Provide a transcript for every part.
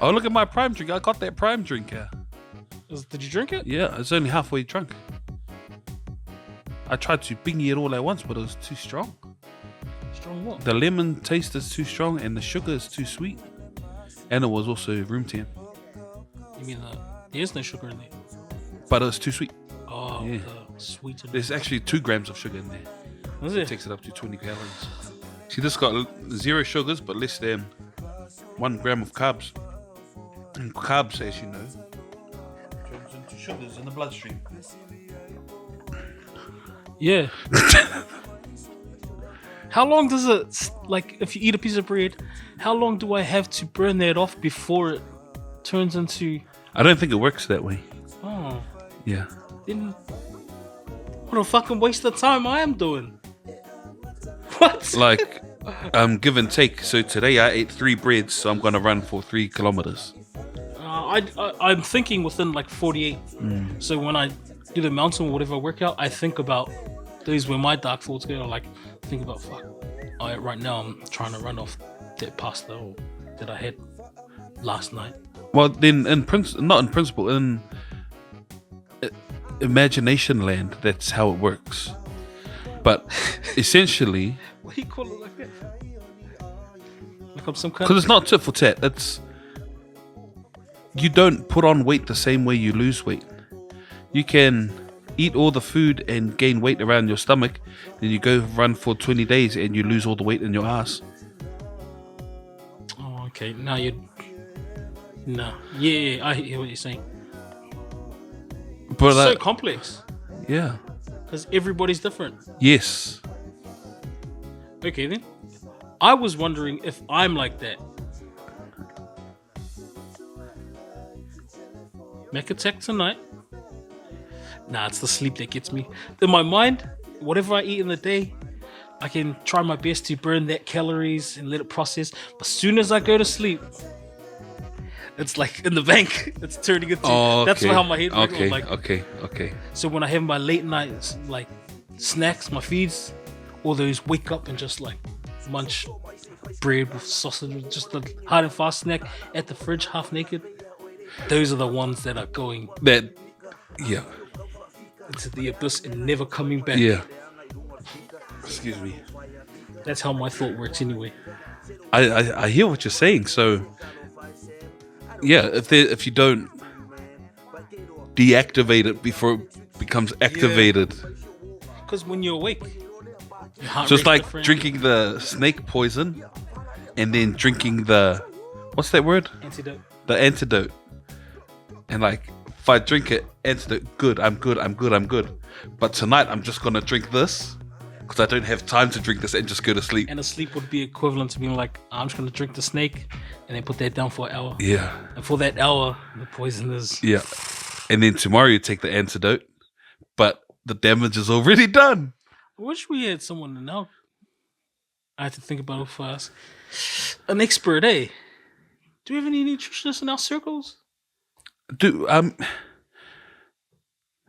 Oh, look at my prime drink. I got that prime drink here. Did you drink it? Yeah, it's only halfway drunk. I tried to bingy it all at once, but it was too strong. Strong what? The lemon taste is too strong and the sugar is too sweet. And it was also room temp. You mean there's no sugar in there? But it was too sweet. Oh, Yeah. the sweetened. There's actually 2 grams of sugar in there. Is It it? takes it up to 20 calories. See, this got 0 sugars, but less than 1 gram of carbs. And carbs, as you know, turns into sugars in the bloodstream. Yeah. How long does it, like, if you eat a piece of bread, how long do I have to burn that off before it turns into... I don't think it works that way. Oh, Yeah. then what a fucking waste of time I am doing. What? Like, give and take. So today I ate 3 breads, so I'm going to run for 3 kilometers. I'm thinking within like 48. So when I do the mountain or whatever workout, I think about those where my dark thoughts go. Like, think about, fuck, right now I'm trying to run off that pasta that I had last night. Well, then, not in principle, in imagination land, that's how it works. But essentially, What do you call it like that? Like I'm some kind because it's not tit for tat, you don't put on weight the same way you lose weight. You can eat all the food and gain weight around your stomach, then you go run for 20 days and you lose all the weight in your ass. Oh, okay. Now you're... No. Yeah, I hear what you're saying. But So complex. yeah, Because everybody's different. yes. Okay, then. I was wondering if I'm like that. Mac attack tonight. Nah, it's the sleep that gets me. In my mind, whatever I eat in the day, I can try my best to burn that calories and let it process. But as soon as I go to sleep, it's like in the bank. It's turning into. Oh, That's okay. how my head works. Okay, Like, okay. so when I have my late night like snacks, my feeds, all those wake up and just like munch bread with sausage, just a hard and fast snack at the fridge, half naked. Those are the ones that are going Yeah. into the abyss and never coming back. Yeah. Excuse me. That's how my thought works anyway. I hear what you're saying. So, yeah, if you don't deactivate it before it becomes activated, Because when you're awake, your heart so it's rate's like different. drinking the snake poison and then drinking the, what's that word? Antidote. The antidote. And like, if I drink it, antidote, good, I'm good. But tonight I'm just gonna drink this because I don't have time to drink this and just go to sleep. And a sleep would be equivalent to being like, I'm just going to drink the snake and then put that down for an hour. Yeah. And for that hour, the poison is... Yeah. And then tomorrow you take the antidote, but the damage is already done. I wish we had someone to know. I have to think about it fast. An expert, eh? Do we have any nutritionists in our circles?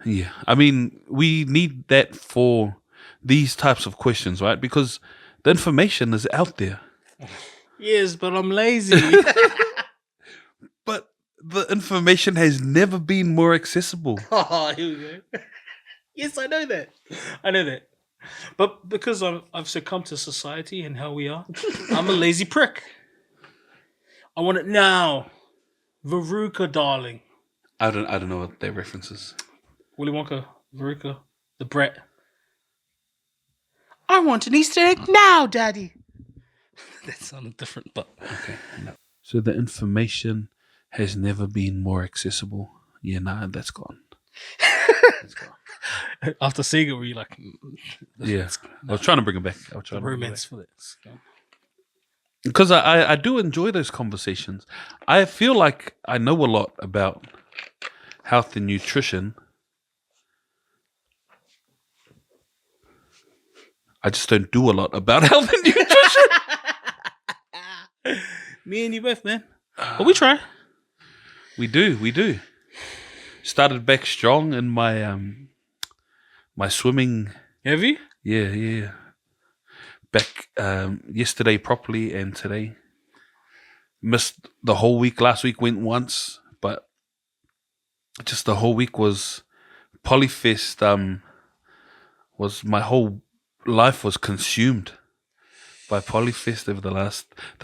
Yeah. I mean, we need that for these types of questions, right? Because the information is out there. Yes, but I'm lazy. But the information has never been more accessible. Oh, here we go. Yes, I know that. But because I've succumbed to society and how we are, I'm a lazy prick. I want it now. Veruca, darling. I don't know what that reference is. Willy Wonka, Veruca, the brat. I want an Easter egg now, Daddy. That sounded different, but... Okay. No. So the information has never been more accessible. Yeah, nah, that's gone. That's gone. After seeing it, were you like... Yeah. I was trying to bring it back. The romance for this. Because I do enjoy those conversations. I feel like I know a lot about health and nutrition. I just don't do a lot about health and nutrition. Me and you both, man. But we try. We do. Started back strong in my my swimming. Have you? Yeah. Back yesterday properly and today. missed the whole week. Last week went once, but just the whole week was Polyfest. Was my whole life was consumed by Polyfest over the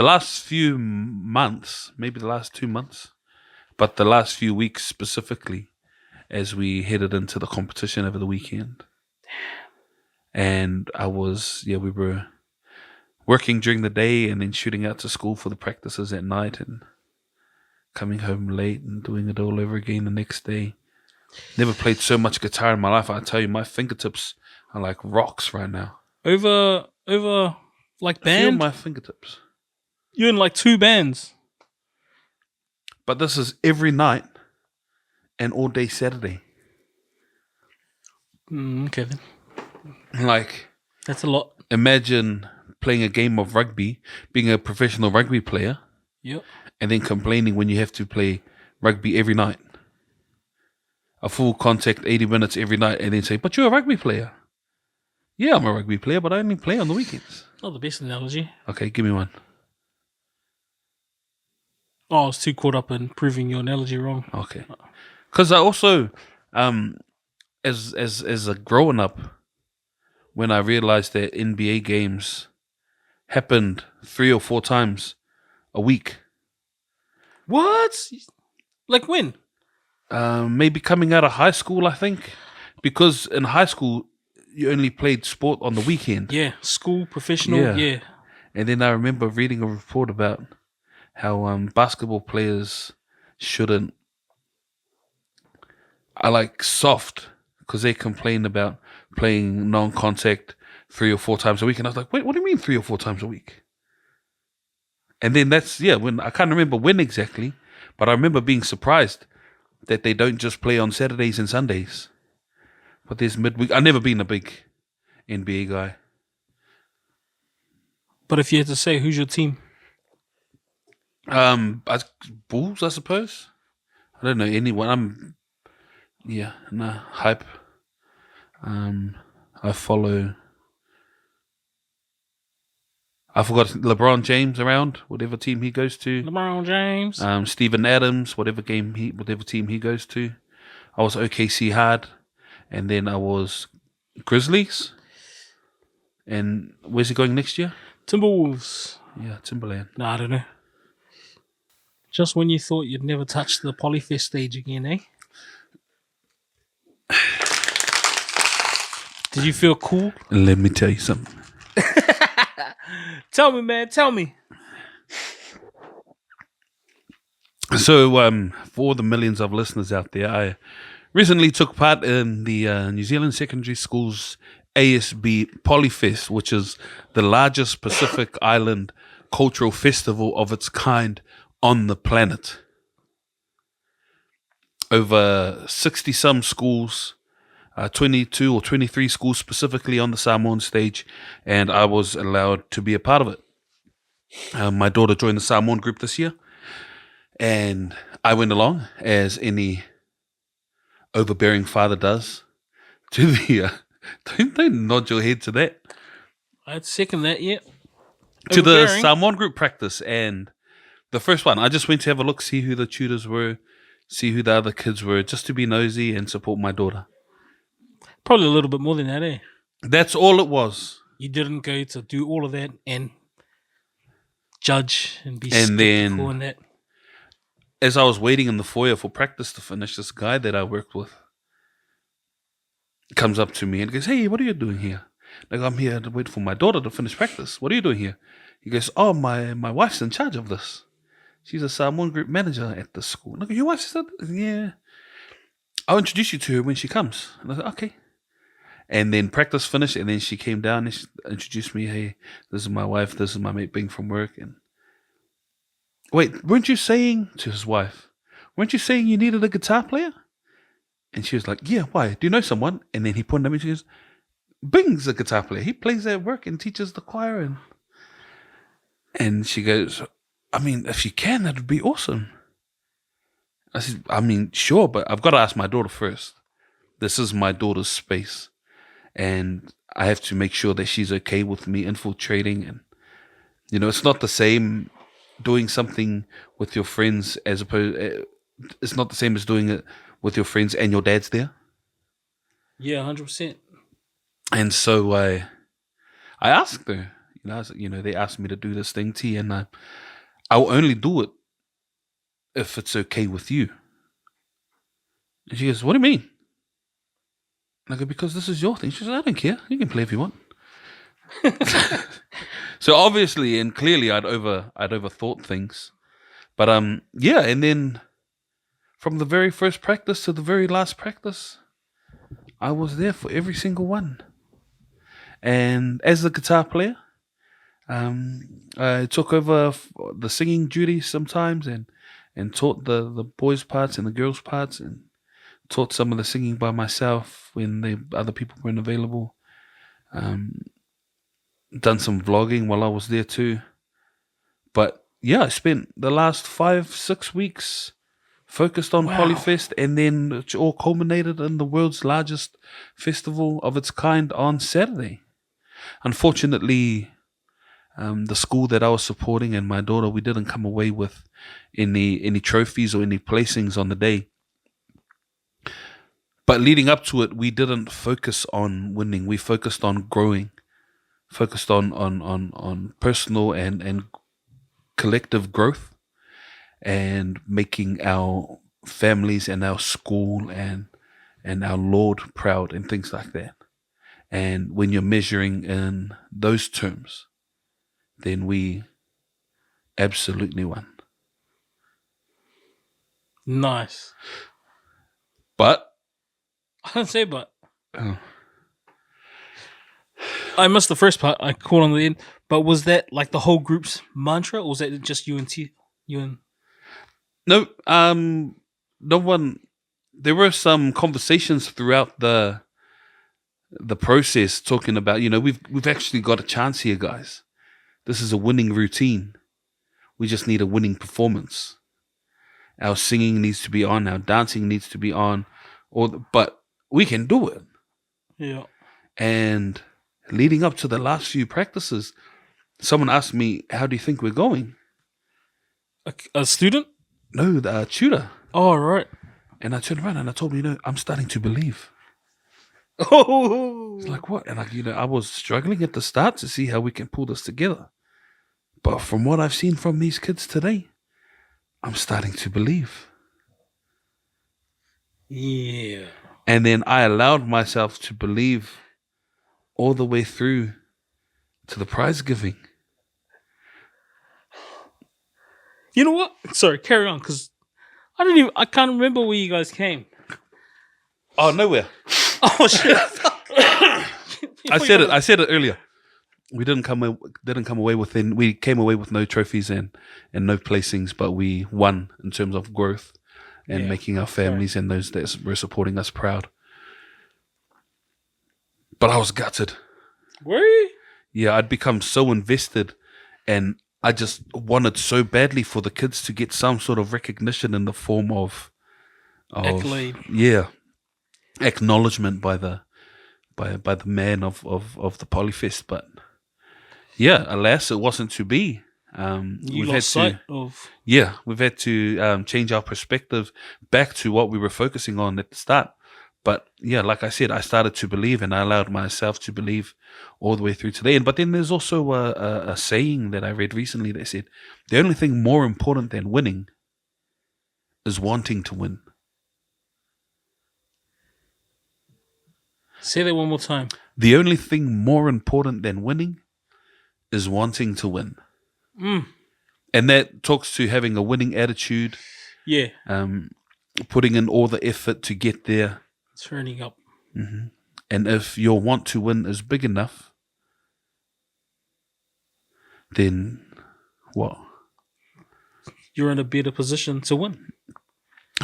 last few months, maybe the last 2 months, but the last few weeks specifically, as we headed into the competition over the weekend. And we were working during the day and then shooting out to school for the practices at night and coming home late and doing it all over again the next day. Never played so much guitar in my life. I tell you, my fingertips are like rocks right now. Over like band? I feel my fingertips. You're in like 2 bands. But this is every night and all day Saturday. Okay then. Like, that's a lot. Imagine playing a game of rugby, being a professional rugby player, yep, and then complaining when you have to play rugby every night. A full contact 80 minutes every night, and then say, but you're a rugby player. Yeah, I'm a rugby player, but I only play on the weekends. Not the best analogy. Okay, give me one. Oh, I was too caught up in proving your analogy wrong. Okay. Because I also, as a growing up, when I realized that NBA games happened 3 or 4 times a week. What? Like when? Maybe coming out of high school, I think. Because in high school, you only played sport on the weekend. Yeah, school, professional, yeah. And then I remember reading a report about how basketball players shouldn't... are like soft because they complain about playing non-contact 3 or 4 times a week. And I was like, wait, what do you mean 3 or 4 times a week? And then when I can't remember when exactly, but I remember being surprised that they don't just play on Saturdays and Sundays. But there's midweek. I've never been a big NBA guy. But if you had to say, who's your team? Bulls, I suppose. I don't know anyone. Hype. I follow. I forgot LeBron James around, whatever team he goes to. LeBron James. Steven Adams, whatever team he goes to. I was OKC hard, and then I was Grizzlies. And where's he going next year? Timberwolves. Yeah, Timberland. No, I don't know. Just when you thought you'd never touch the Polyfest stage again, eh? Did you feel cool? Let me tell you something. Tell me, man. Tell me. So, for the millions of listeners out there, I recently took part in the New Zealand Secondary Schools ASB Polyfest, which is the largest Pacific Island cultural festival of its kind on the planet. Over 60-some schools, 22 or 23 schools specifically on the Samoan stage, and I was allowed to be a part of it. My daughter joined the Samoan group this year, and I went along, as any overbearing father does, to the... don't nod your head to that. I'd second that, yeah. To the Samoan group practice, and the first one, I just went to have a look, see who the tutors were, see who the other kids were, just to be nosy and support my daughter. Probably a little bit more than that, eh? That's all it was. You didn't go to do all of that and judge and be skeptical and that. As I was waiting in the foyer for practice to finish, this guy that I worked with comes up to me and goes, "Hey, what are you doing here?" Like, "I'm here to wait for my daughter to finish practice. What are you doing here?" He goes, "Oh, my wife's in charge of this. She's a Samoan group manager at the school." And I go, "Your wife's in?" "Yeah. I'll introduce you to her when she comes." And I said, "Okay." And then practice finished, and then she came down and she introduced me. "Hey, this is my wife. This is my mate Bing from work." And wait, weren't you saying to his wife, weren't you saying you needed a guitar player? And she was like, "Yeah, why? Do you know someone?" And then he pointed at me and she goes, "Bing's a guitar player. He plays at work and teaches the choir." And she goes, "I mean, if you can, that would be awesome." I said, "I mean, sure, but I've got to ask my daughter first. This is my daughter's space. And I have to make sure that she's okay with me infiltrating. And, it's not the same doing something with your friends as opposed. It's not the same as doing it with your friends and your dad's there. Yeah, 100%. And so I asked her, they asked me to do this thing, T, and I'll only do it if it's okay with you. And she goes, what do you mean? And I go, because this is your thing. She says, I don't care. You can play if you want. So obviously and clearly I'd overthought things. But yeah, and then from the very first practice to the very last practice, I was there for every single one. And as the guitar player, I took over the singing duties sometimes and taught the boys' parts and the girls' parts and taught some of the singing by myself when the other people weren't available. Done some vlogging while I was there too. But yeah, I spent the last 5-6 weeks focused on Polyfest, and then it all culminated in the world's largest festival of its kind on Saturday. Unfortunately, the school that I was supporting and my daughter, we didn't come away with any trophies or any placings on the day. But leading up to it, we didn't focus on winning. We focused on growing, focused on personal and collective growth, and making our families and our school and our Lord proud and things like that. And when you're measuring in those terms, then we absolutely won. Nice. But I don't say but. oh, I missed the first part. I caught on the end. But was that like the whole group's mantra, or was that just you and T? You and no, no one. There were some conversations throughout the process talking about, we've actually got a chance here, guys. This is a winning routine. We just need a winning performance. Our singing needs to be on. Our dancing needs to be on. But we can do it. Yeah. And leading up to the last few practices, someone asked me, how do you think we're going? A student? No, the tutor. Oh, right. And I turned around and I told him, I'm starting to believe. Oh. It's like, what? And I was struggling at the start to see how we can pull this together. But from what I've seen from these kids today, I'm starting to believe. Yeah. And then I allowed myself to believe all the way through to the prize giving. You know what? Sorry, carry on, because I can't remember where you guys came. Oh, nowhere. Oh shit! I said it earlier. We didn't come away with we came away with no trophies and no placings, but we won in terms of growth and making our families and those that were supporting us proud. But I was gutted. Were you? Yeah, I'd become so invested, and I just wanted so badly for the kids to get some sort of recognition in the form of accolade. Yeah, acknowledgement by the man of the Polyfest. But yeah, alas, it wasn't to be. You lost sight of. Yeah, we've had to change our perspective back to what we were focusing on at the start. But yeah, like I said, I started to believe, and I allowed myself to believe all the way through today. But then there's also a saying that I read recently that said, the only thing more important than winning is wanting to win. Say that one more time. The only thing more important than winning is wanting to win. Mm. And that talks to having a winning attitude. Yeah. Putting in all the effort to get there. Turning up. Mm-hmm. And if your want to win is big enough, then what? You're in a better position to win.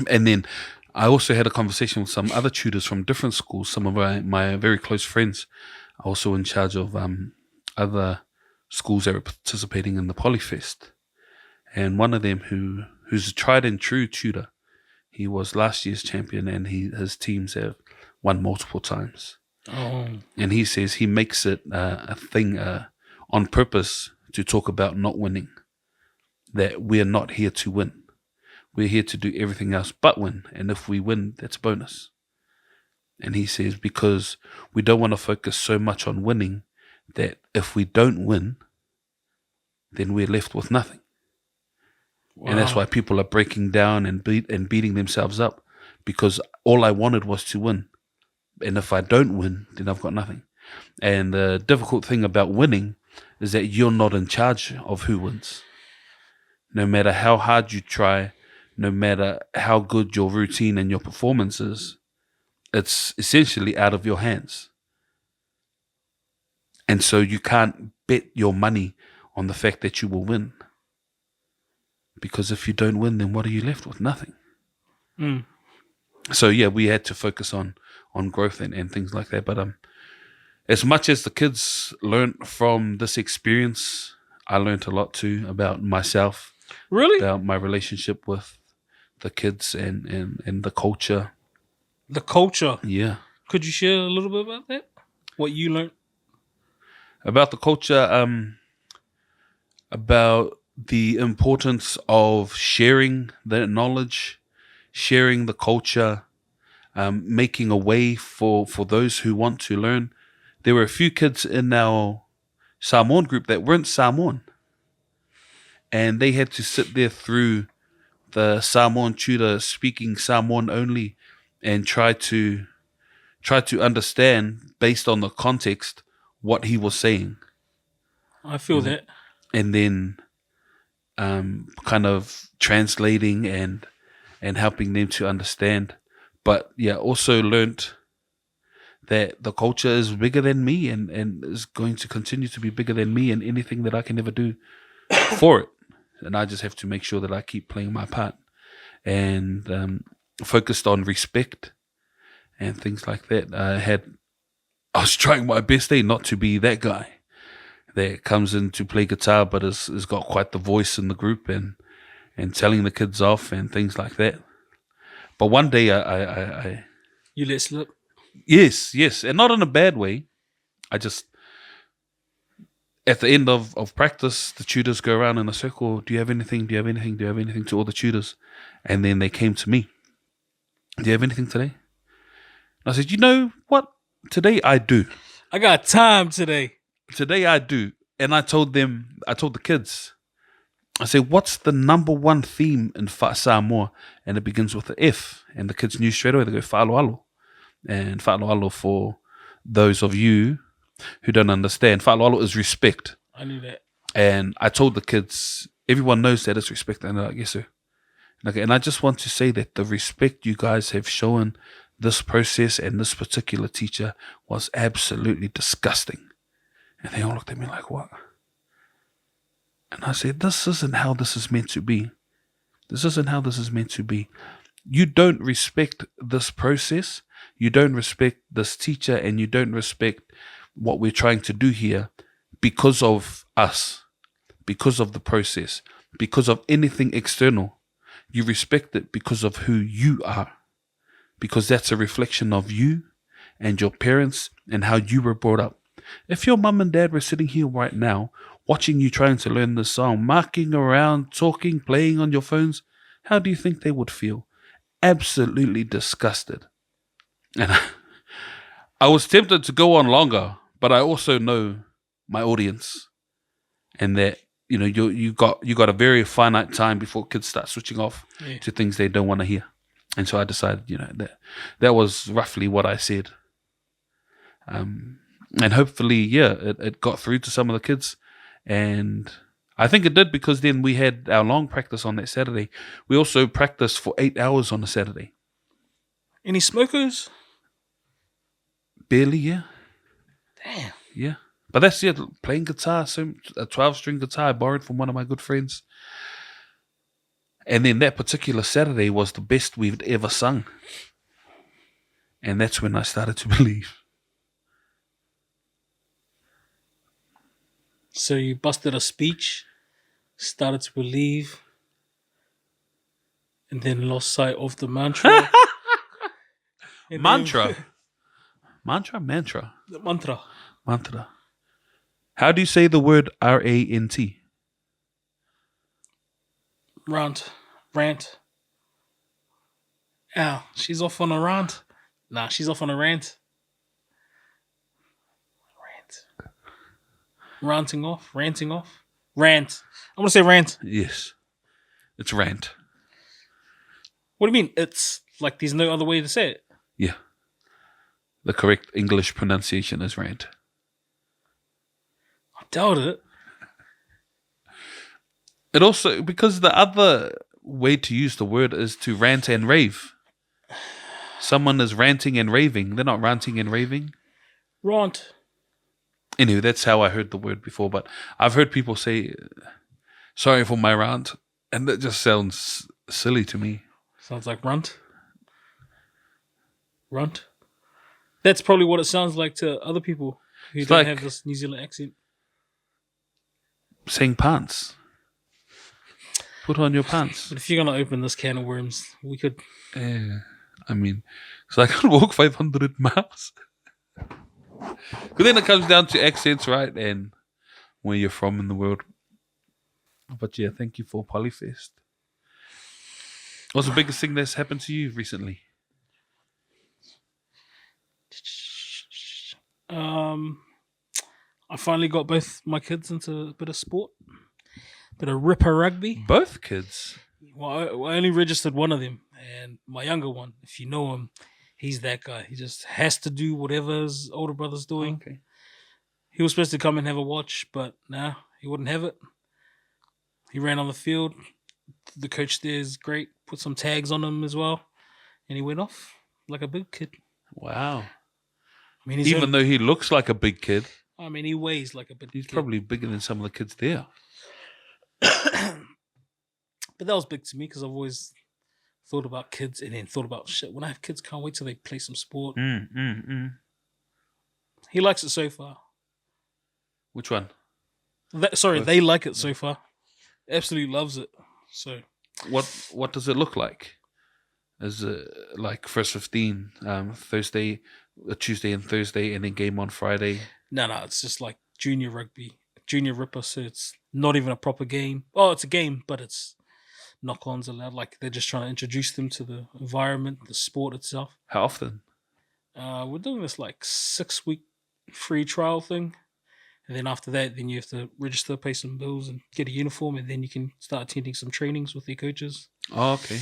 And then I also had a conversation with some other tutors from different schools. Some of my very close friends are also in charge of other schools that are participating in the Polyfest. And one of them who's a tried and true tutor, he was last year's champion, and his teams have won multiple times. Oh. And he says he makes it a thing on purpose to talk about not winning. that we're not here to win. We're here to do everything else but win. And if we win, that's a bonus. And he says, because we don't want to focus so much on winning that if we don't win, then we're left with nothing. Wow. And that's why people are breaking down and beating themselves up, because all I wanted was to win. And if I don't win, then I've got nothing. And the difficult thing about winning is that you're not in charge of who wins. No matter how hard you try, no matter how good your routine and your performance is, it's essentially out of your hands. And so you can't bet your money on the fact that you will win. Because if you don't win, then what are you left with? Nothing. So yeah, we had to focus on growth and things like that. But as much as the kids learned from this experience, I learned a lot too about myself. Really? About my relationship with the kids and the culture. The culture. Yeah. Could you share a little bit about that? What you learned? About the culture, about the importance of sharing the knowledge, sharing the culture, making a way for those who want to learn. There were a few kids in our Samoan group that weren't Samoan. And they had to sit there through the Samoan tutor speaking Samoan only and try to understand, based on the context, what he was saying. I feel that. And then kind of translating and helping them to understand. But yeah, also learnt that the culture is bigger than me and is going to continue to be bigger than me, and anything that I can ever do for it. And I just have to make sure that I keep playing my part, and focused on respect and things like that. I was trying my best not to be that guy that comes in to play guitar but has got quite the voice in the group and telling the kids off and things like that. But one day I You let slip? yes, and not in a bad way. I just, at the end of practice, the tutors go around in a circle. Do you have anything? Do you have anything? Do you have anything? To all the tutors. And then they came to me. Do you have anything today? And I said, you know what? Today I do. I got time today. Today I do. And I told the kids, I said, what's the number one theme in Samoa? And it begins with the F. And the kids knew straight away. They go, whāloalo. And whāloalo, for those of you who don't understand, whāloalo is respect. I knew that. And I told the kids, everyone knows that it's respect. And they're like, yes, sir. Okay, and I just want to say that the respect you guys have shown this process and this particular teacher was absolutely disgusting. And they all looked at me like, what? And I said, this isn't how this is meant to be. This isn't how this is meant to be. You don't respect this process. You don't respect this teacher, and you don't respect what we're trying to do here because of us, because of the process, because of anything external. You respect it because of who you are, because that's a reflection of you and your parents and how you were brought up. If your mum and dad were sitting here right now, watching you trying to learn this song, marking around, talking, playing on your phones, how do you think they would feel? Absolutely disgusted. And I was tempted to go on longer, but I also know my audience, and that, you know, you got a very finite time before kids start switching off to things they don't want to hear. And so I decided, you know, that was roughly what I said. And hopefully, it got through to some of the kids. And I think it did, because then we had our long practice on that Saturday. We also practiced for 8 hours on a Saturday. Any smokers? Barely, yeah. Damn. Yeah. But that's it, playing guitar, so a 12-string guitar I borrowed from one of my good friends. And then that particular Saturday was the best we've ever sung. And that's when I started to believe. So you busted a speech, started to believe, and then lost sight of the mantra. Mantra. Mantra? The mantra. How do you say the word RANT? Rant. Ow, she's off on a rant. Nah, she's off on a rant. Ranting off. Rant. I'm gonna say rant. Yes. It's rant. What do you mean? It's like there's no other way to say it. Yeah. The correct English pronunciation is rant. I doubt it. It also, because the other way to use the word is to rant and rave. Someone is ranting and raving. They're not ranting and raving. Rant. Anyway, that's how I heard the word before, but I've heard people say, sorry for my rant, and that just sounds silly to me. Sounds like runt. Runt. That's probably what it sounds like to other people who It's don't like have this New Zealand accent. saying pants. Put on your pants. But if you're gonna open this can of worms, we could. I mean, so I can walk 500 miles. But then it comes down to accents, right? And where you're from in the world. But yeah, thank you for Polyfest. What's the biggest thing that's happened to you recently? I finally got both my kids into a bit of sport, bit of ripper rugby. Both kids. Well, I only registered one of them, and my younger one, if you know him, he's that guy. He just has to do whatever his older brother's doing. Okay. He was supposed to come and have a watch, but nah, he wouldn't have it. He ran on the field. The coach there is great. Put some tags on him as well, and he went off like a big kid. Wow. I mean, Even though he looks like a big kid, I mean, he weighs like a big he's kid. probably bigger than some of the kids there. But that was big to me because I've always thought about kids and then thought about shit. When I have kids, can't wait till they play some sport. He likes it so far. Which one? They like it so far. Absolutely loves it. So What does it look like? Is it like first 15, Thursday, Tuesday and Thursday, and then game on Friday? no, it's just like junior rugby, junior ripper. So it's not even a proper game. Oh, it's a game, but it's knock-ons allowed. Like they're just trying to introduce them to the environment, the sport itself. How often? We're doing this like 6-week free trial thing. And then after that, then you have to register, pay some bills, and get a uniform, and then you can start attending some trainings with your coaches. Oh, okay.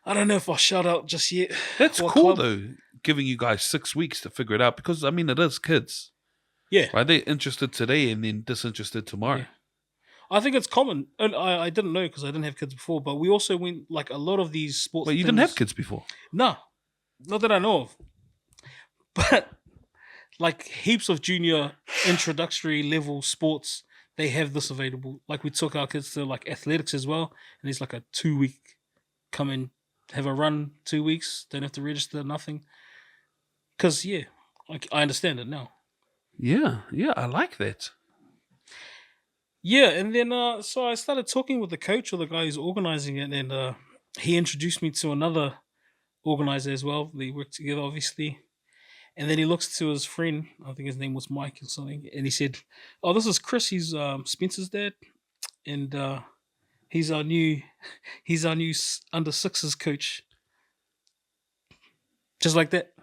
I don't know if I'll shout out just yet. That's what cool club. though, giving you guys 6 weeks to figure it out, because I mean it is kids. Yeah. Right? They're interested today and then disinterested tomorrow. Yeah. I think it's common. And I didn't know because I didn't have kids before, but we also went like a lot of these sports. But you things, didn't have kids before. No, not that I know of. But like heaps of junior introductory level sports, they have this available. Like we took our kids to like athletics as well, and it's like a 2-week come and have a run 2 weeks. Don't have to register nothing. Because yeah, like I understand it now. Yeah, I like that. Yeah, and then so I started talking with the coach or the guy who's organizing it, and he introduced me to another organizer as well. They work together, obviously. And then he looks to his friend, I think his name was Mike or something, and he said, "Oh, this is Chris. He's Spencer's dad, and he's our new under sixes coach." Just like that,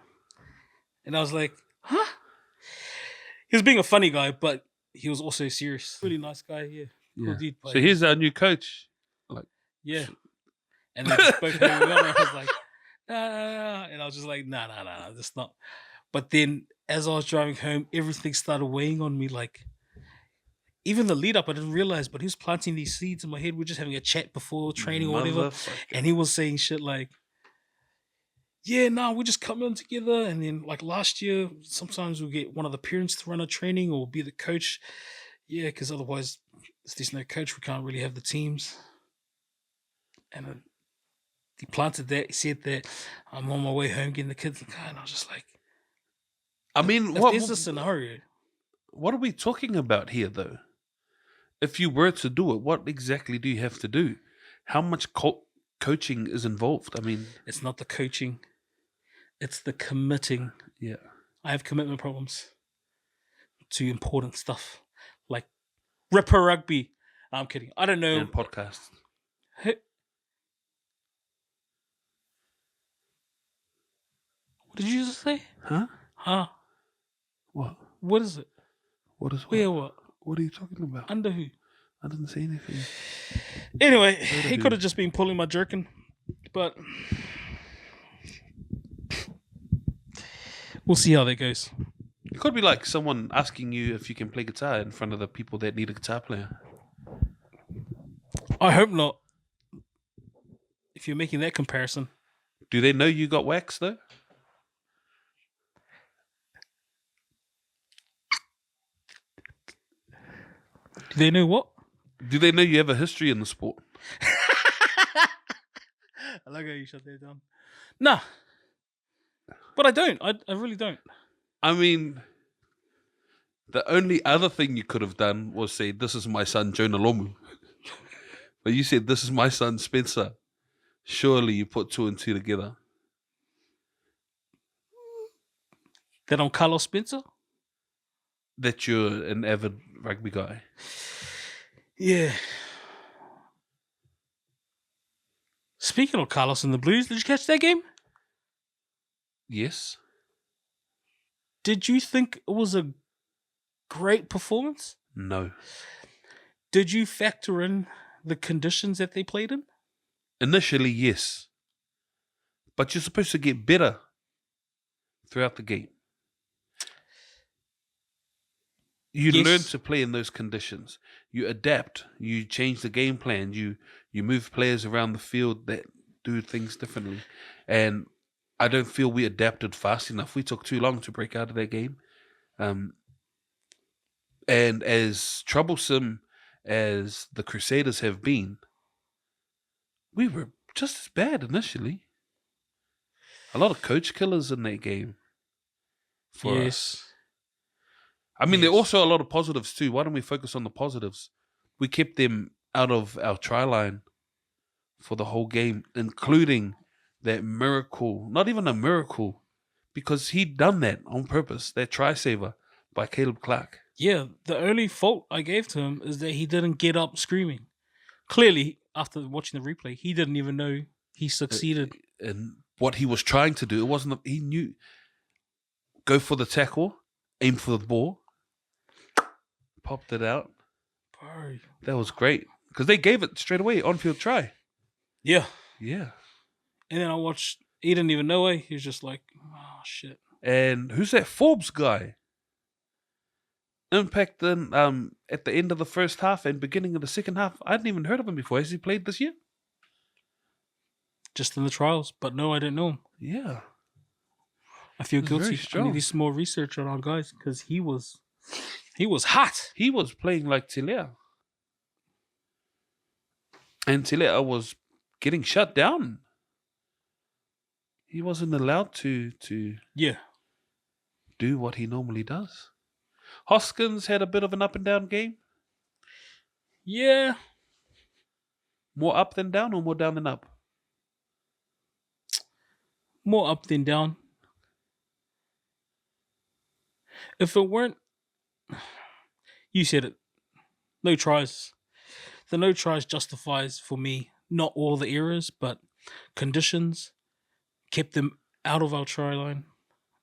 and I was like, "Huh?" He was being a funny guy, but he was also serious. Really nice guy, yeah. Cool dude. So here's our new coach. Yeah. And they just both came together. I was like, nah. And I was just like, nah, that's not. But then as I was driving home, everything started weighing on me. Like, even the lead up, I didn't realize, but he was planting these seeds in my head. We're just having a chat before training or whatever. And he was saying shit like, yeah, we just come in together. And then like last year, sometimes we'll get one of the parents to run a training or be the coach. Yeah, because otherwise, if there's no coach, we can't really have the teams. And he planted that. He said that I'm on my way home getting the kids in the car. And I was just like, I mean, if what there's a scenario. What are we talking about here, though? If you were to do it, what exactly do you have to do? How much coaching is involved? I mean, it's not the coaching. It's the committing. Yeah. I have commitment problems to important stuff like ripper rugby. I'm kidding. I don't know. And podcasts. Hey, what did you just say? Huh? Huh? What? What is it? What is Where what? what? What are you talking about? Under who? I didn't say anything. Anyway, Under he who? could have just been pulling my jerkin, but we'll see how that goes. It could be like someone asking you if you can play guitar in front of the people that need a guitar player. I hope not. If you're making that comparison, Do they know you got wax though? do they know what? Do they know you have a history in the sport? I like how you shut that down. Nah, but I don't. I really don't. I mean, the only other thing you could have done was say, "This is my son Jonah Lomu," but you said, "This is my son Spencer." Surely you put two and two together. That I'm Carlos Spencer. That you're an avid rugby guy. Yeah. Speaking of Carlos and the Blues, did you catch that game? Yes. Did you think it was a great performance? No. Did you factor in the conditions that they played in? Initially, yes. But you're supposed to get better throughout the game. You Yes. learn to play in those conditions. You adapt. You change the game plan. You move players around the field that do things differently. And I don't feel we adapted fast enough. We took too long to break out of that game. And as troublesome as the Crusaders have been, we were just as bad initially. A lot of coach killers in that game for us. I mean, there are Yes. also a lot of positives too. Why don't we focus on the positives? We kept them out of our try line for the whole game, including that miracle. Not even a miracle, because he'd done that on purpose. That try saver by Caleb Clark. Yeah, the only fault I gave to him is that he didn't get up screaming. Clearly, after watching the replay, he didn't even know he succeeded. And what he was trying to do, it wasn't. He knew. Go for the tackle, aim for the ball, popped it out. Bro. That was great because they gave it straight away on-field try. Yeah. Yeah. And then I watched, he didn't even know it. He was just like, oh, shit. And who's that Forbes guy? Impact in, at the end of the first half and beginning of the second half. I hadn't even heard of him before. Has he played this year? Just in the trials. But no, I didn't know him. Yeah. I feel He was very guilty. I strong. need to do some more research on our guys because he was hot. He was playing like Tilea. And Tilea was getting shut down. He wasn't allowed to Yeah. do what he normally does. Hoskins had a bit of an up and down game. Yeah. More up than down or more down than up? More up than down. If it weren't, you said it, no tries. The no tries justifies for me not all the errors, but conditions kept them out of our try line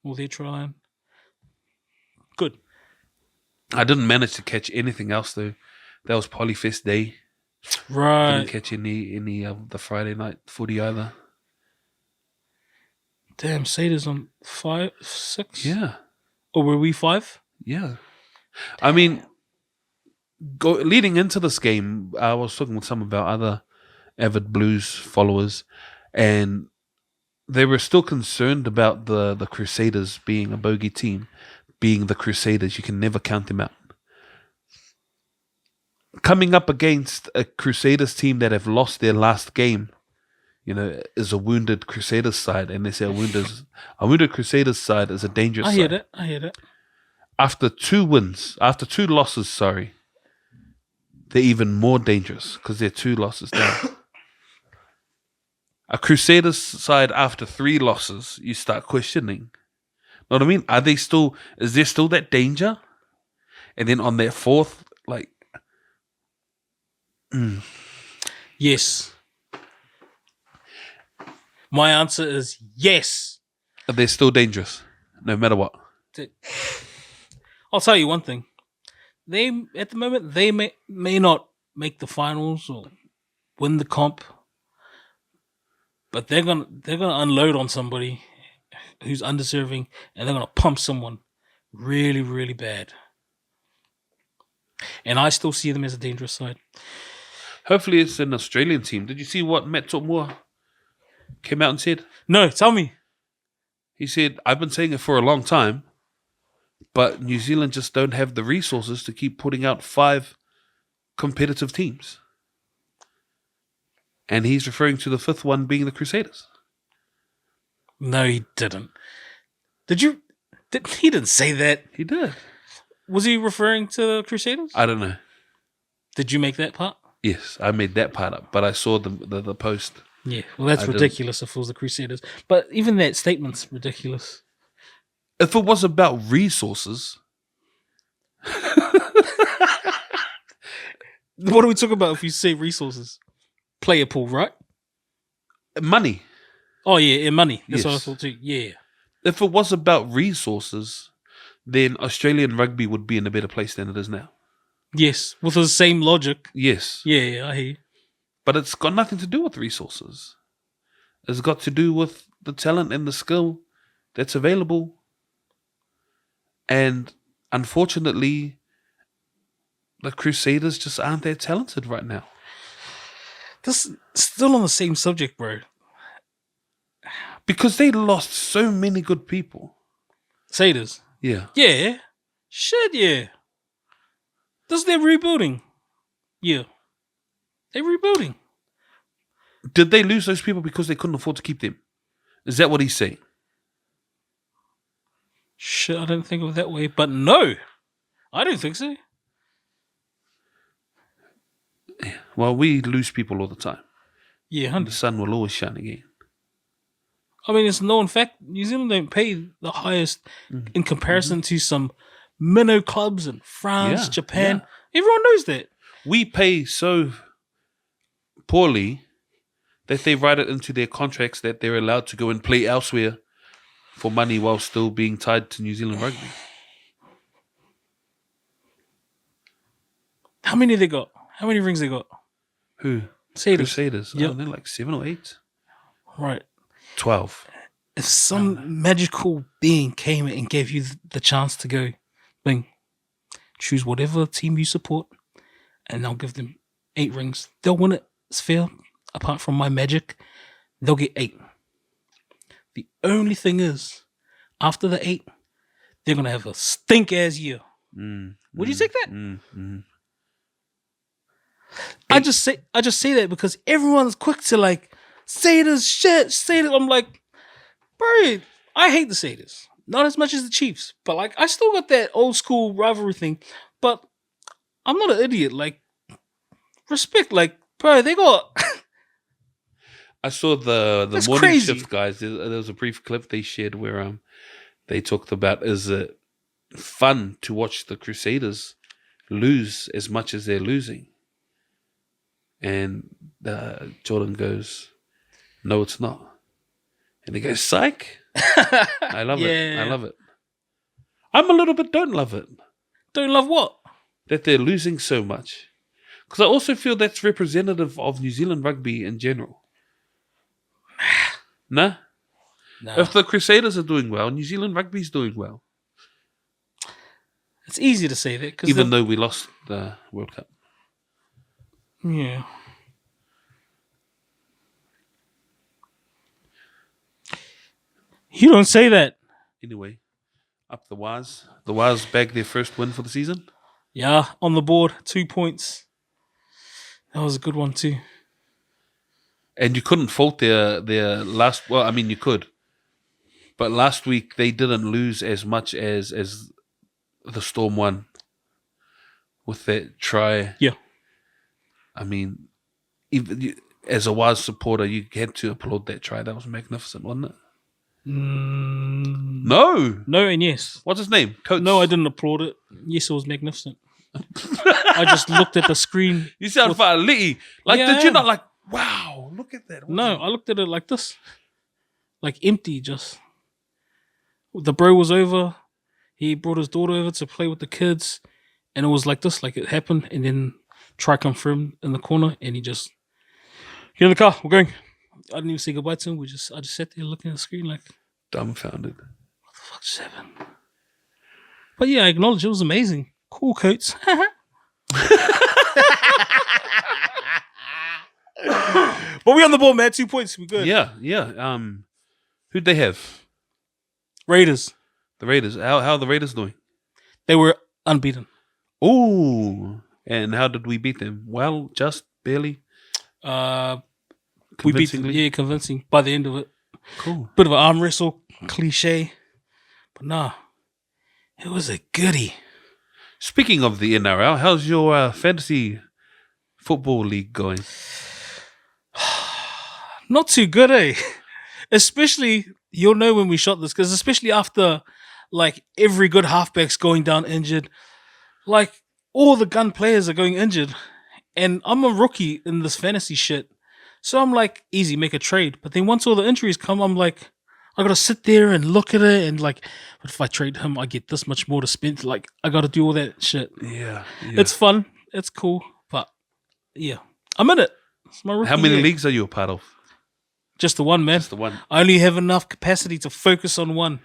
or their try line. Good. I didn't manage to catch anything else though. That was Polyfest day. Right. Didn't catch any of the Friday night footy either. Damn, Sada's on 5, 6? Yeah. Or were we 5? Yeah. I mean, leading into this game, I was talking with some of our other avid Blues followers, and they were still concerned about the Crusaders being a bogey team, being the Crusaders. You can never count them out. Coming up against a Crusaders team that have lost their last game, you know, is a wounded Crusaders side, and they say a wounded Crusaders side is a dangerous side. I hear that. After 2 losses, they're even more dangerous because they're 2 losses down. A Crusaders side after 3 losses, you start questioning. Know what I mean? Is there still that danger? And then on their 4th, Yes. My answer is yes. They're still dangerous, no matter what. I'll tell you one thing. They at the moment they may not make the finals or win the comp, but they're gonna unload on somebody who's undeserving, and they're gonna pump someone really, really bad. And I still see them as a dangerous side. Hopefully it's an Australian team. Did you see what Matt Topmore came out and said? No, tell me. He said, I've been saying it for a long time, but New Zealand just don't have the resources to keep putting out 5 competitive teams. And he's referring to the 5th one being the Crusaders. No, he didn't. He didn't say that. He did. Was he referring to the Crusaders? I don't know. Did you make that part? Yes, I made that part up, but I saw the post. Yeah, well, that's ridiculous if it was the Crusaders. But even that statement's ridiculous. If it was about resources... What are we talking about if you say resources? Player pool, right? Money. Oh, yeah, money. That's what I Yes. thought too. Yeah. If it was about resources, then Australian rugby would be in a better place than it is now. Yes, with the same logic. Yes. Yeah, I hear you. But it's got nothing to do with resources. It's got to do with the talent and the skill that's available. And unfortunately, the Crusaders just aren't that talented right now. This still on the same subject, bro. Because they lost so many good people. Crusaders. Yeah. Yeah. Shit, yeah. They're rebuilding. Yeah. They're rebuilding. Did they lose those people because they couldn't afford to keep them? Is that what he's saying? Shit, I didn't think of it that way. But no. I don't think so. Well, we lose people all the time. Yeah, And the 100. sun will always shine again. I mean, it's known fact. New Zealand don't pay the highest in comparison to some minnow clubs in France, Yeah, Japan. Everyone knows that. We pay so poorly that they write it into their contracts that they're allowed to go and play elsewhere for money while still being tied to New Zealand rugby. How many they got? How many rings they got? Who? Crusaders. Crusaders. Yep. Oh, they're like 7 or 8. Right. 12. If some magical being came and gave you the chance to go, bing, choose whatever team you support, and I'll give them 8 rings. They'll win it. It's fair. Apart from my magic, they'll get 8. The only thing is, after the 8, they're gonna have a stink ass year. Would you take that? I just say that because everyone's quick to like say this shit, say that. I'm like, bro, I hate the Satyrs. Not as much as the Chiefs, but like I still got that old school rivalry thing. But I'm not an idiot. Like respect, like bro, they got. I saw the That's morning crazy. shift guys. There was a brief clip they shared where they talked about, is it fun to watch the Crusaders lose as much as they're losing? And Jordan goes, no, it's not. And he goes, psych. I love it. I love it. I'm a little bit don't love it. Don't love what? That they're losing so much. Because I also feel that's representative of New Zealand rugby in general. Nah? No. If the Crusaders are doing well, New Zealand rugby's doing well. It's easy to say that because Even though we lost the World Cup. yeah. You don't say that. Anyway, up the Waz. The Waz bagged their first win for the season. Yeah, on the board, 2 points. That was a good one too. And you couldn't fault their last... Well, I mean, you could. But last week, they didn't lose as much as the Storm won with that try. Yeah. I mean, even as a Waz supporter, you had to applaud that try. That was magnificent, wasn't it? No. No and yes. What's his name? Coach? No, I didn't applaud it. Yes, it was magnificent. I just looked at the screen. You sound far litty. Like, Yeah, did I you am. not like, wow, look at that. No, I looked at it like this. like empty. Just the bro was over. He brought his daughter over to play with the kids, and it was like this. Like it happened, and then try confirm in the corner, and he just get in the car. We're going. I didn't even say goodbye to him. I just sat there looking at the screen like Dumbfounded. what the fuck just happened? But yeah, I acknowledge it was amazing. Cool coats. But we on the ball, man. 2 points. We good. Yeah. Who'd they have? Raiders. The Raiders. How are the Raiders doing? They were unbeaten. Ooh. And how did we beat them? Well, just barely. We beat them. Yeah, convincing by the end of it. Cool. Bit of an arm wrestle, cliche. But nah, it was a goodie. Speaking of the NRL, how's your fantasy football league going? Not too good, eh? Especially, you'll know when we shot this, because especially after, like, every good halfback's going down injured, like, all the gun players are going injured. And I'm a rookie in this fantasy shit. So I'm like, easy, make a trade. But then once all the injuries come, I'm like, I gotta sit there and look at it and like, but if I trade him, I get this much more to spend. Like, I gotta do all that shit. Yeah. It's fun. It's cool. But yeah, I'm in it. It's my rookie How many year. leagues are you a part of? Just the one, man. Just the one. I only have enough capacity to focus on one.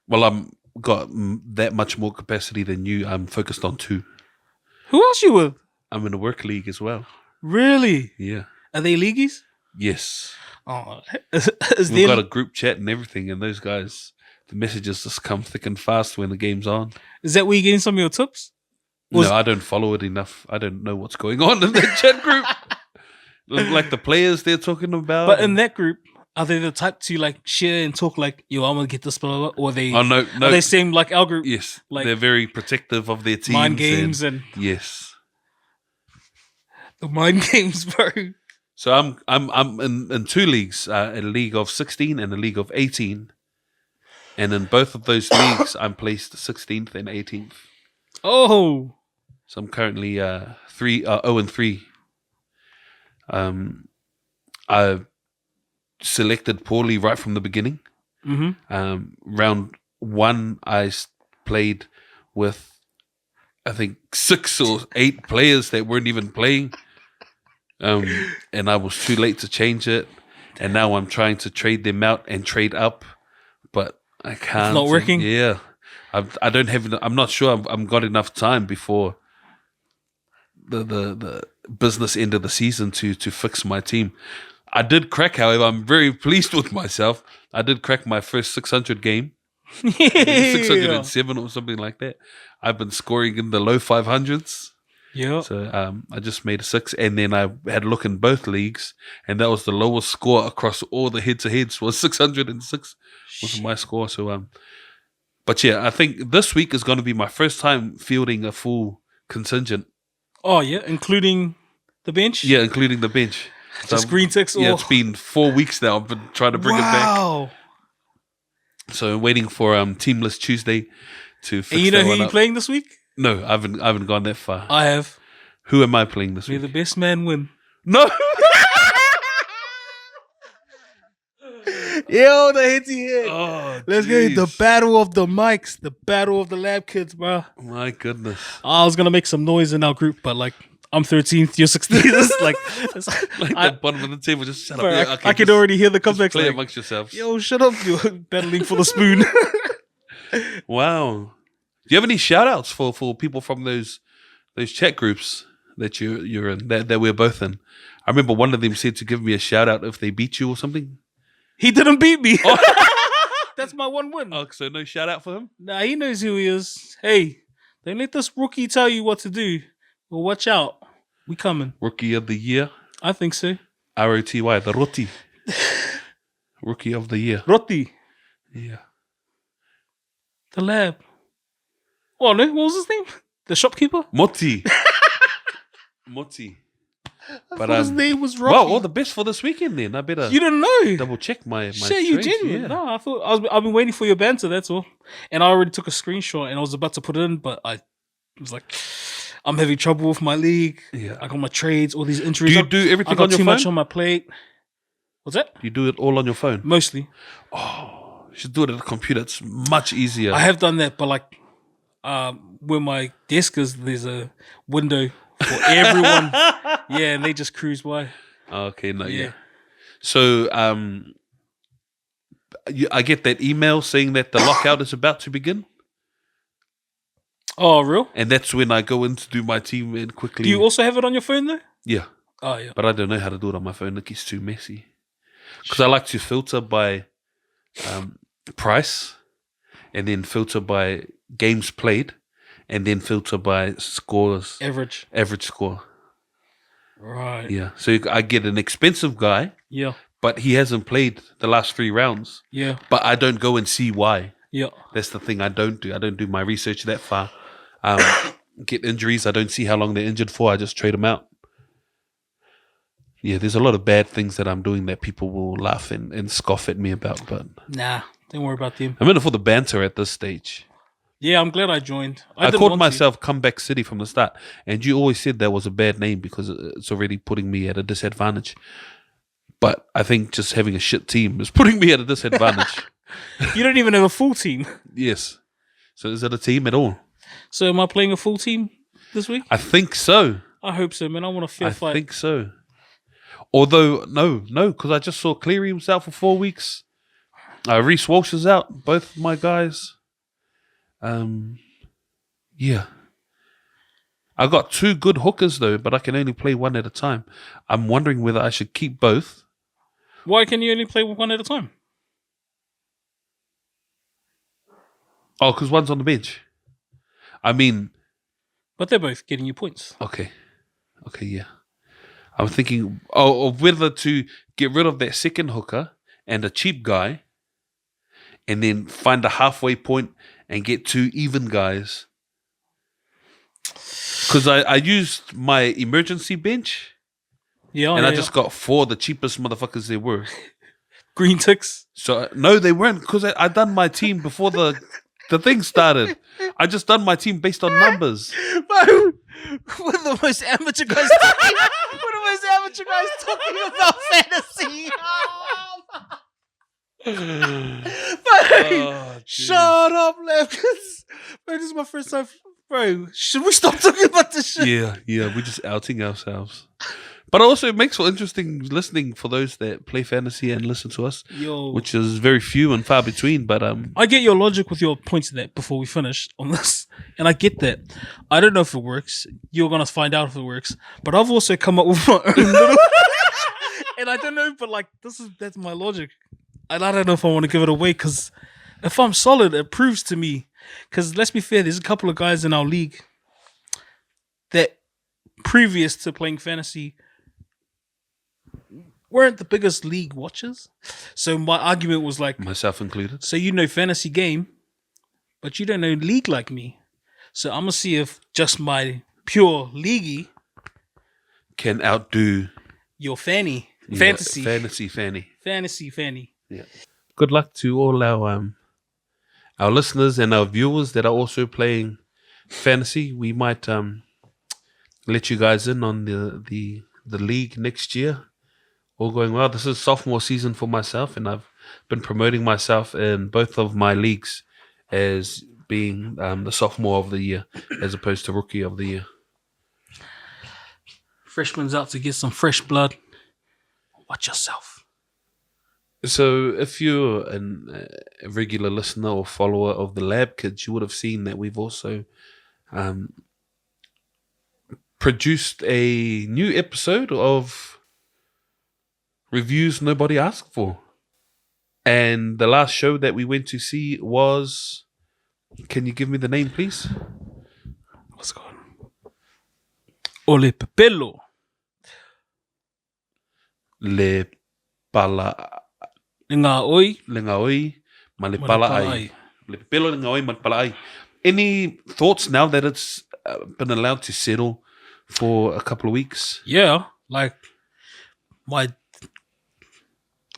Well, I'm got that much more capacity than you. I'm focused on 2. Who else you with? I'm in a work league as well. Really? Yeah. Are they leagueies? Yes. Oh, is We've there, got a group chat and everything, and those guys, the messages just come thick and fast when the game's on. is that where you're getting some of your tips? No, I don't follow it enough. I don't know what's going on in that chat group. Like the players they're talking about. But in that group, are they the type to like share and talk like, yo, I'm gonna get this, blah, blah, blah, or they? Oh no, Are they same like our group? Yes, like they're very protective of their teams. mind games and yes. the mind games, bro. So I'm in 2 leagues, a league of 16 and a league of 18, and in both of those leagues I'm placed 16th and 18th. Oh, So I'm currently 0-3. I selected poorly right from the beginning. Round 1, I played with I think 6 or 8 players that weren't even playing. And I was too late to change it, and now I'm trying to trade them out and trade up, but I can't. It's not working. Yeah, I don't have. I'm not sure I've got enough time before the business end of the season to fix my team. I did crack, however, I'm very pleased with myself. I did crack my first 600 game, 607 or something like that. I've been scoring in the low 500s. Yeah. So I just made a 6, and then I had a look in both leagues, and that was the lowest score across all the head-to-heads was 606 was my score. So but yeah, I think this week is going to be my first time fielding a full contingent. Oh yeah, including the bench. Yeah, including the bench. Just green ticks. Yeah, it's been 4 weeks now. I've been trying to bring it back. Wow. So waiting for Teamless Tuesday to fix And you know that who one you're up. playing this week? No, I haven't gone that far. I have. Who am I playing this May week? the best man win. No. Yo, the hitty hit. Oh, Let's get the battle of the mics, the battle of the Labkids, bro. My goodness. I was gonna make some noise in our group, but like I'm 13th, you're 16th. It's like The bottom of the table, just shut bro, up. Yeah, I can already hear the comebacks. Play Like, amongst yourselves. yo, shut up! You're battling for the spoon. Wow. Do you have any shout outs for people from those chat groups that you're in, that we're both in? I remember one of them said to give me a shout out if they beat you or something. He didn't beat me. Oh. That's my one win. Oh, so no shout out for him? Nah, he knows who he is. Hey, don't let this rookie tell you what to do. Well, watch out. We coming. Rookie of the year. I think so. ROTY, the Roti. Rookie of the year. Roti. Yeah. The lab. Oh, no. What was his name? The shopkeeper? Moti. Moti. But his name was Rocky. Wow, all the best for this weekend then. I better You didn't know. double check my Shit, you trades, genuine. yeah. No, I've been waiting for your banter, that's all. And I already took a screenshot and I was about to put it in, but I was like, I'm having trouble with my league. Yeah. I got my trades, all these injuries. Do you do everything I got on your too phone? much on my plate. What's that? You do it all on your phone. Mostly. You should do it at the computer. It's much easier. I have done that, but like where my desk is, there's a window for everyone. Yeah, and they just cruise by. Okay, no, Yeah. yeah. So I get that email saying that the lockout is about to begin. Oh, real? And that's when I go in to do my team and quickly. Do you also have it on your phone though? Yeah. Oh, yeah. But I don't know how to do it on my phone. It gets too messy. Because I like to filter by price, and then filter by games played, and then filter by scores. Average score. Right. Yeah. So I get an expensive guy, Yeah. but he hasn't played the last 3 rounds. Yeah. But I don't go and see why. Yeah. That's the thing I don't do. I don't do my research that far. Get injuries. I don't see how long they're injured for. I just trade them out. Yeah, there's a lot of bad things that I'm doing that people will laugh and scoff at me about. But Nah, don't worry about them. I'm in it for the banter at this stage. Yeah, I'm glad I joined. I didn't called want myself Comeback City from the start. And you always said that was a bad name because it's already putting me at a disadvantage. But I think just having a shit team is putting me at a disadvantage. to. You don't even have a full team. Yes. So is it a team at all? So am I playing a full team this week? I think so. I hope so, man. I want a fair I fight. think so. Although, no, because I just saw Cleary was out for 4 weeks. Reece Walsh is out, both my guys. Yeah. I got 2 good hookers, though, but I can only play one at a time. I'm wondering whether I should keep both. Why can you only play one at a time? Oh, because one's on the bench. I mean... But they're both getting you points. Okay, yeah. I'm thinking of whether to get rid of that second hooker and a cheap guy and then find a halfway point and get 2 even guys. Because I used my emergency bench and I just got 4 the cheapest motherfuckers there were. Green ticks. So, no, they weren't because I done my team before the thing started. I just done my team based on numbers. Bro, we're the most amateur guys talking about fantasy. Bro, shut up, Labkids. Bro, this is my first time. Bro, should we stop talking about this shit? Yeah, we're just outing ourselves. But also, it makes for interesting listening for those that play fantasy and listen to us, which is very few and far between. But I get your logic with your points of that before we finish on this, and I get that. I don't know if it works. You're gonna find out if it works. But I've also come up with my own little, and I don't know. But like, that's my logic, and I don't know if I want to give it away because if I'm solid, it proves to me. Because let's be fair, there's a couple of guys in our league that previous to playing fantasy weren't the biggest league watchers. So my argument was like, myself included. So you know fantasy game, but you don't know league like me. So I'm gonna see if just my pure leaguey can outdo your fantasy. Yeah. Good luck to all our listeners and our viewers that are also playing fantasy. We might let you guys in on the league next year. All going well. This is sophomore season for myself, and I've been promoting myself in both of my leagues as being the sophomore of the year as opposed to rookie of the year. Freshman's out to get some fresh blood. Watch yourself. So if you're a regular listener or follower of the Labkids, you would have seen that we've also produced a new episode of Reviews Nobody Asked For. And the last show that we went to see was... Can you give me the name, please? What's going on? Ole Pepelo. Le Pala... Lengaoi. Lengaoi. Ma le Pala Ai. Le Pepelo Lengaoi Ma le Pala Ai. Any thoughts now that it's been allowed to settle for a couple of weeks? Yeah, like my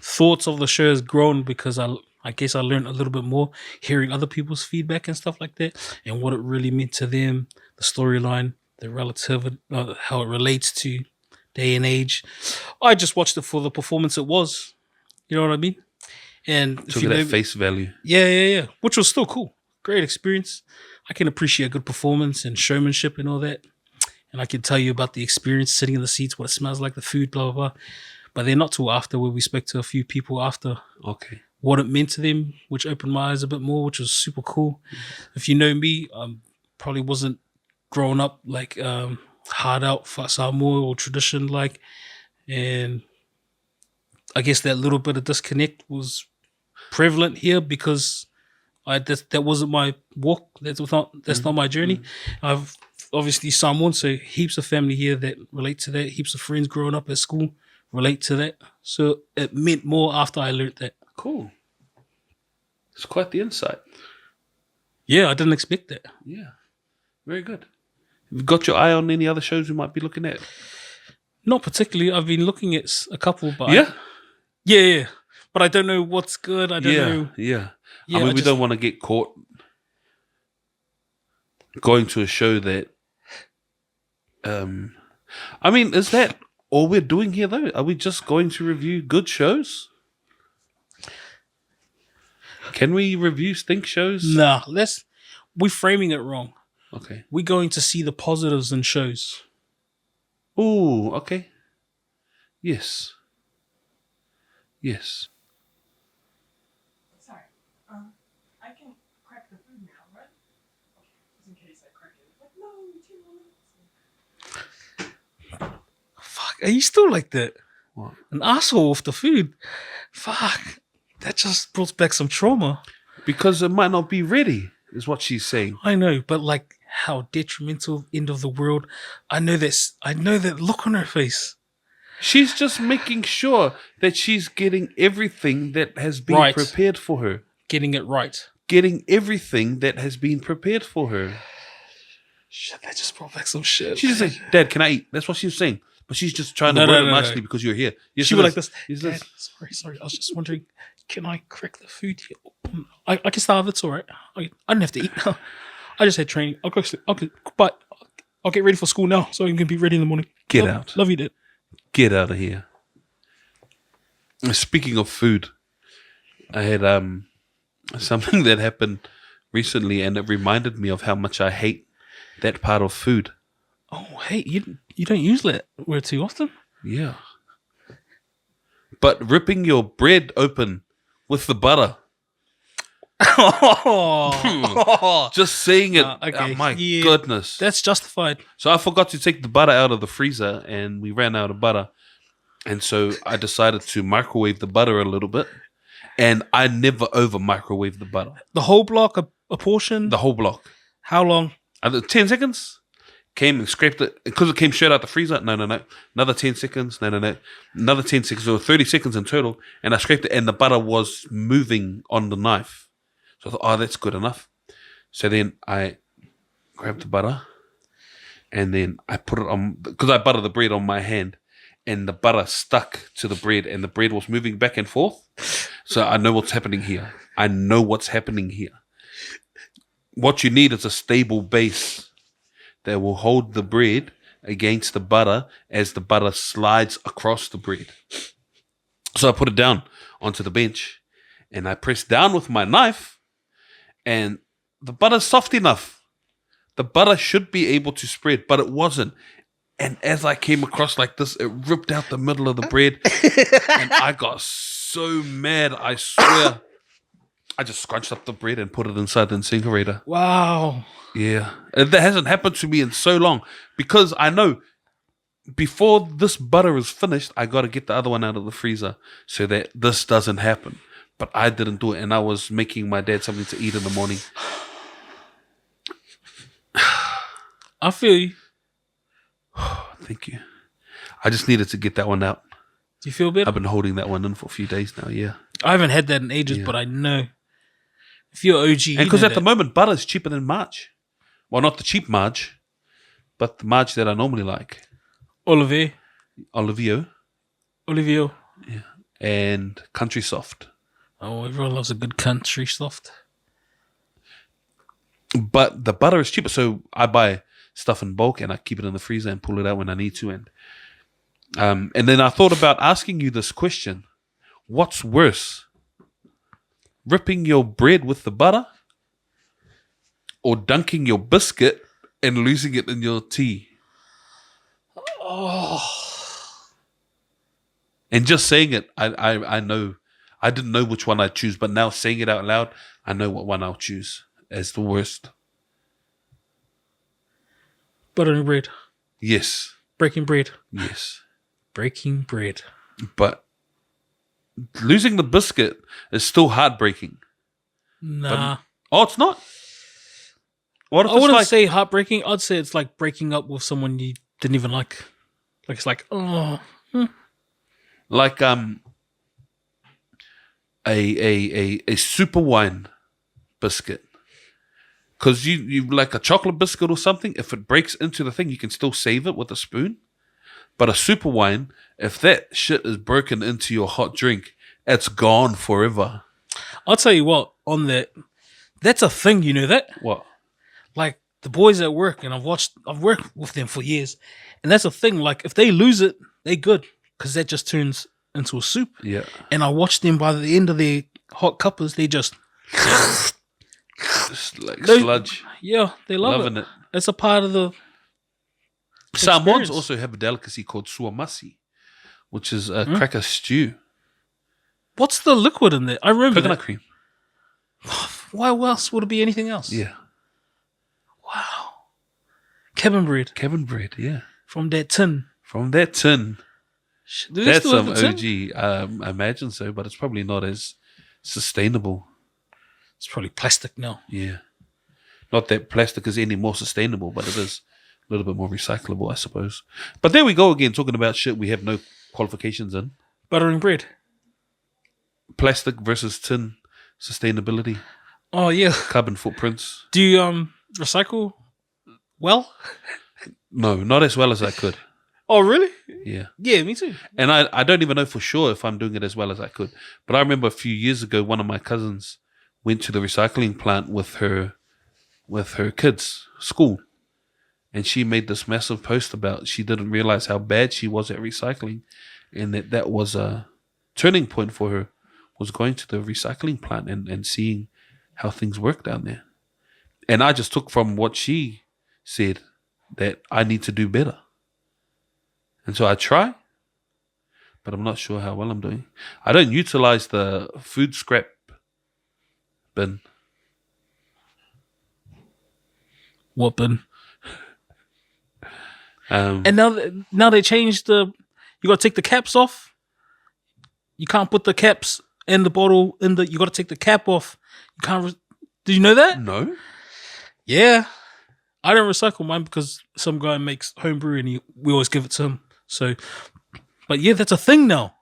thoughts of the show has grown because I guess I learned a little bit more hearing other people's feedback and stuff like that and what it really meant to them, the storyline, the relative, how it relates to day and age. I just watched it for the performance it was. You know what I mean? And if Took you it know, at face value. yeah, which was still cool. Great experience. I can appreciate good performance and showmanship and all that. And I can tell you about the experience sitting in the seats, what it smells like, the food, blah, blah, blah. But then not till after, where we spoke to a few people after Okay. what it meant to them, which opened my eyes a bit more, which was super cool. If you know me, probably wasn't growing up like hard out for Samoa or tradition like. And I guess that little bit of disconnect was prevalent here because that wasn't my walk. That's not my journey. I've obviously Samoan, so heaps of family here that relate to that. Heaps of friends growing up at school relate to that. So it meant more after I learned that. Cool. It's quite the insight. Yeah, I didn't expect that. Yeah. Very good. Have you got your eye on any other shows we might be looking at? Not particularly. I've been looking at a couple, but Yeah? yeah. But I don't know what's good. I don't know. Yeah. Yeah, I mean, we just- don't want to get caught going to a show that. I mean, is that all we're doing here, though? Are we just going to review good shows? Can we review stink shows? Nah, we're framing it wrong. Okay. We're going to see the positives in shows. Ooh, okay. Yes. Yes. Sorry. I can crack the food now, right? Okay, just in case I crack it. Like, no, 2 more minutes. Fuck, are you still like that? What? An asshole with the food. Fuck. That just brought back some trauma. Because it might not be ready, is what she's saying. I know, but like how detrimental, end of the world. I know that look on her face. She's just making sure that she's getting everything that has been Right. prepared for her. Getting it right. Getting everything that has been prepared for her. Shit, that just brought back some shit. She's just like, Dad, can I eat? That's what she's saying. But she's just trying to No, word no, it no, nicely no. because you're here. Yes, She it was is. like this. Yes, it Dad, is. sorry. I was just wondering, can I crack the food here? I can starve. It's all right. I don't have to eat. I just had training. I'll go sleep. But I'll get ready for school now, so I can be ready in the morning. Get out. Love you, Dad. Get out of here. Speaking of food, I had something that happened recently, and it reminded me of how much I hate that part of food. Oh, hey, you don't use that word too often. Yeah. But ripping your bread open with the butter. Oh, Just saying it. okay. Oh, my Yeah. goodness. that's justified. So I forgot to take the butter out of the freezer and we ran out of butter. And so I decided to microwave the butter a little bit. And I never over microwave the butter. The whole block, a portion. The whole block. How long? 10 seconds. Came and scraped it. Because it came straight out the freezer. No. Another 10 seconds. No. Another 10 seconds. There were 30 seconds in total. And I scraped it and the butter was moving on the knife. So I thought, oh, that's good enough. So then I grabbed the butter. And then I put it on. Because I buttered the bread on my hand. And the butter stuck to the bread. And the bread was moving back and forth. So I know what's happening here. What you need is a stable base that will hold the bread against the butter as the butter slides across the bread. So I put it down onto the bench and I pressed down with my knife and the butter's soft enough. The butter should be able to spread, but it wasn't. And as I came across like this, it ripped out the middle of the bread and I got so mad, I swear. I just scrunched up the bread and put it inside the incinerator. Wow. Yeah. That hasn't happened to me in so long because I know before this butter is finished, I got to get the other one out of the freezer so that this doesn't happen. But I didn't do it and I was making my dad something to eat in the morning. I feel you. Thank you. I just needed to get that one out. Do you feel better? I've been holding that one in for a few days now, yeah. I haven't had that in ages, Yeah. but I know. If you're OG, And because at the moment, butter is cheaper than Marge. Well, not the cheap Marge, but the Marge that I normally like. Olivio, And Country Soft. oh, everyone loves a good country soft. But the butter is cheaper, so I buy stuff in bulk and I keep it in the freezer and pull it out when I need to. And then I thought about asking you this question. What's worse? Ripping your bread with the butter or dunking your biscuit and losing it in your tea? Oh, And just saying it, I know. I didn't know which one I'd choose, but now saying it out loud, I know what one I'll choose as the worst. buttering bread, Yes. breaking bread, Yes. breaking bread. But losing the biscuit is still heartbreaking. Nah, Oh, it's not? What if I it's wouldn't like... say heartbreaking. I'd say it's like breaking up with someone you didn't even like. Like it's like, oh, Like a super wine biscuit, because you like a chocolate biscuit or something, if it breaks into the thing you can still save it with a spoon, but a super wine, if that shit is broken into your hot drink, it's gone forever. I'll tell you what. On that, that's a thing. You know that. What? Like the boys at work, and I've worked with them for years, and that's a thing. Like if they lose it, they good because that just turns into a soup. Yeah. And I watch them by the end of their hot cuppers, they just It's like They- sludge. yeah, they love Loving it. it. It's a part of the Samoans experience. also have a delicacy called suamasi, which is a cracker stew. What's the liquid in there? I remember Coconut that. cream. Why else would it be anything else? Yeah. Wow. Cabin bread Cabin bread, yeah. from that tin. From that tin. Do they That's still have some the tin? OG. I imagine so, but it's probably not as sustainable. It's probably plastic now. Yeah. Not that plastic is any more sustainable, but it is a little bit more recyclable, I suppose. But there we go again, talking about shit we have no qualifications in. Buttering bread. Plastic versus tin sustainability, Oh yeah. carbon footprints. Do you recycle well? No, not as well as I could. Oh really? Yeah. Yeah, me too. And I don't even know for sure if I'm doing it as well as I could. But I remember a few years ago, one of my cousins went to the recycling plant with her kids' school. And she made this massive post about she didn't realize how bad she was at recycling, and that was a turning point for her, was going to the recycling plant and seeing how things work down there. And I just took from what she said that I need to do better. And so I try, but I'm not sure how well I'm doing. I don't utilize the food scrap bin. What bin? Um, And now they changed the. You got to take the caps off. You can't put the caps in the bottle. You got to take the cap off. You can't. Did you know that? no? Yeah, I don't recycle mine because some guy makes homebrew and we always give it to him. So, but yeah, that's a thing now.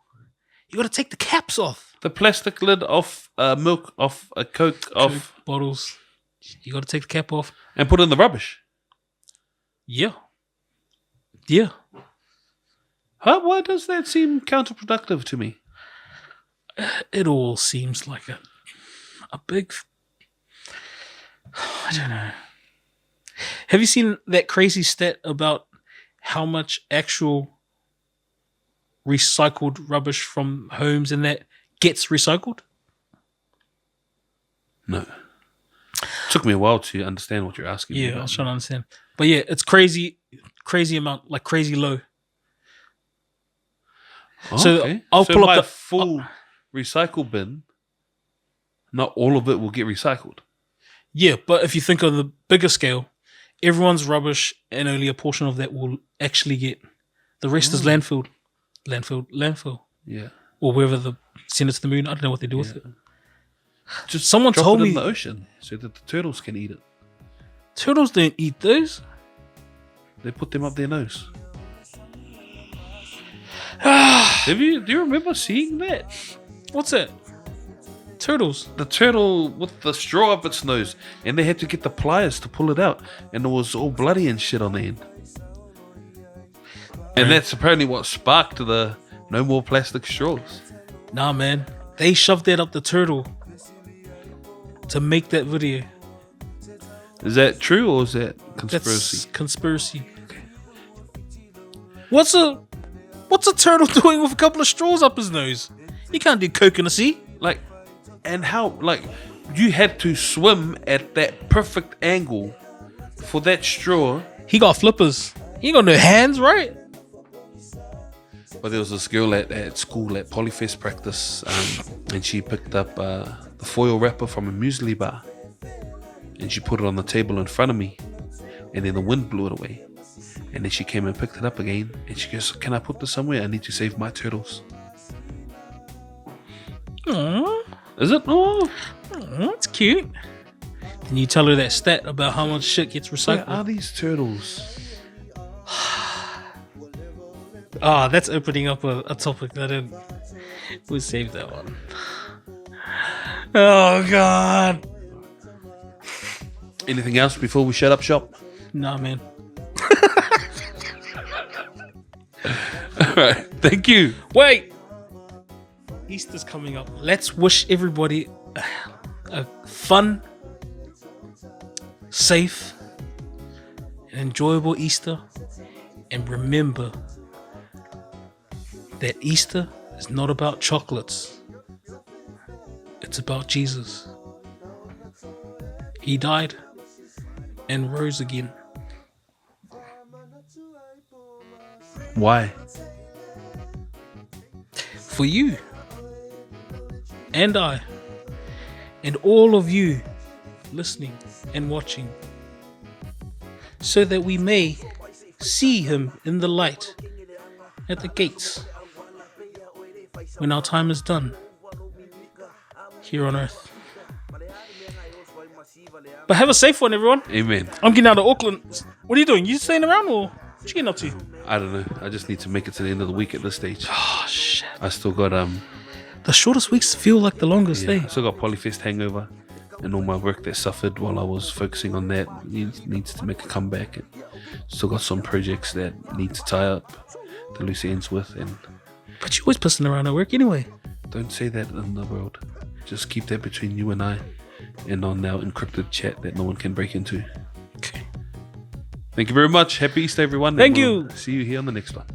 You got to take the caps off. The plastic lid off milk, off a Coke, off, Coke bottles. You got to take the cap off. and put in the rubbish. Yeah. Yeah. Huh? Why does that seem counterproductive to me? It all seems like a big. I don't know. Have you seen that crazy stat about how much actual recycled rubbish from homes and that gets recycled? No. Took me a while to understand what you're asking. me Yeah, I about. was trying to understand. But yeah, it's crazy amount, like crazy low. Oh, So okay. I'll so pull up my the- full recycle bin. Not all of it will get recycled. Yeah, but if you think of the bigger scale, everyone's rubbish and only a portion of that will actually get. The rest is landfill. Yeah. Or wherever send it to the moon. I don't know what they do with it. Just Someone drop told it me in the ocean so that the turtles can eat it. turtles don't eat those. They put them up their nose. Ah, Do you remember seeing that? what's that? Turtles. The turtle with the straw up its nose, and they had to get the pliers to pull it out, and it was all bloody and shit on the end. And that's apparently what sparked the no more plastic straws. Nah, man. They shoved that up the turtle to make that video. Is that true or is that That's conspiracy? conspiracy. What's a turtle doing with a couple of straws up his nose? You can't do coke in the sea. Like, and how, like, you had to swim at that perfect angle for that straw. He got flippers. He ain't got no hands, right? But there was this girl at school at Polyfest practice, and she picked up the foil wrapper from a muesli bar, and she put it on the table in front of me, and then the wind blew it away. And then she came and picked it up again, and she goes, "Can I put this somewhere? I need to save my turtles." Aww. Is it? Oh, That's cute. Can you tell her that stat about how much shit gets where recycled? are these turtles? Ah, that's opening up a topic that we'll save that one. Oh god. Anything else before we shut up shop? Nah, man. All right, thank you. Wait. Easter's coming up. Let's wish everybody a fun, safe, and enjoyable Easter. And remember that Easter is not about chocolates. It's about Jesus. He died and rose again. Why? For you and I and all of you listening and watching, so that we may see him in the light at the gates when our time is done here on earth. But have a safe one, everyone. Amen. I'm getting out of Auckland. What are you doing? You staying around, or what you getting up to? I don't know. I just need to make it to the end of the week at this stage. Oh shit. I still got The shortest weeks feel like the longest yeah, I day. still got Polyfest hangover, and all my work that suffered while I was focusing on that needs to make a comeback. And still got some projects that need to tie up the loose ends with, and But you're always pissing around at work anyway. don't say that in the world. Just keep that between you and I, and on our encrypted chat that no one can break into. Okay. Thank you very much. Happy Easter, everyone. Thank and we'll you. See you here on the next one.